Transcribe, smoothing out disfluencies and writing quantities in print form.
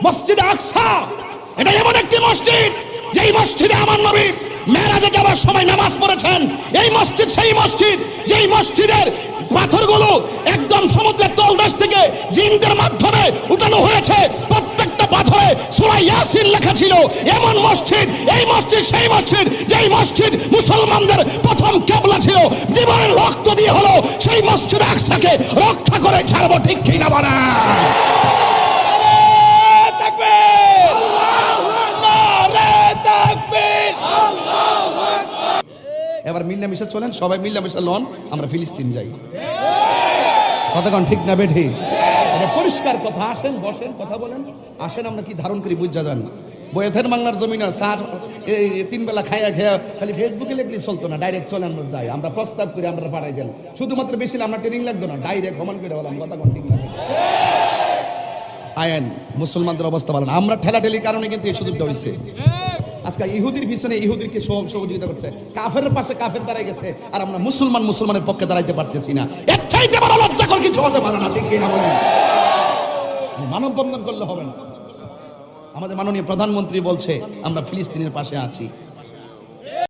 মসজিদে আকসা এটা এমন একটি মসজিদ যেই মসজিদে আমার নবী মেরাজে যাওয়ার সময় নামাজ পড়েছেন। এই মসজিদ সেই মসজিদ যেই মসজিদের পাথরগুলো একদম সমুদ্রের তলদেশ থেকে জিনদের মাধ্যমে উঠানো হয়েছে। প্রত্যেকটা পাথরে সূরা ইয়াসিন লেখা ছিল। এমন মসজিদ, এই মসজিদ সেই মসজিদ যেই মসজিদ মুসলমানদের প্রথম কিবলা ছিল। জীবনের রক্ত দিয়ে হলো সেই মসজিদ আকসাকে রক্ষা করে ছাড়বো, ঠিক কি না বলা? এবার মিল্লামিশা চলেন, সবাই মিল্লামিশা লন, আমরা ফিলিস্তিন যাই। কতক্ষণ ঠিক না বেঠি? এটা পরিষ্কার কথা। আসেন, বসেন, কথা বলেন। আসেন, আমরা কি ধারণ করি বুঝা যান। বইয়ের বাংলার জমিন তিন বেলা খাইয়া খেয়া খালি ফেসবুকে লিখলে চলতো না, ডাইরেক্ট চলে আমরা যাই। আমরা প্রস্তাব করি, আমরা পাঠাই দেন। শুধুমাত্র বেশি আমরা ট্রেনিং লাগতো না, ডাইরেক্ট সমান করে বললাম কতক্ষণ ঠিক না। আয়েন, মুসলমানদের অবস্থা ভালো না। আমরা ঠেলাঠেলির কারণে কিন্তু এই সুযোগটা হয়েছে। আজকে ইহুদির পিছনে ইহুদিকে সহযোগিতা করছে, কাফের পাশে কাফের দাঁড়ায় গেছে, আর আমরা মুসলমানের পক্ষে দাঁড়াইতে পারতেছি না। এর চাইতে বড় লজ্জাকর কিছু হতে পারে না, ঠিক কিনা বলেন? মানববন্ধন করলে হবে না। আমাদের মাননীয় প্রধানমন্ত্রী বলছে আমরা ফিলিস্তিনের পাশে আছি।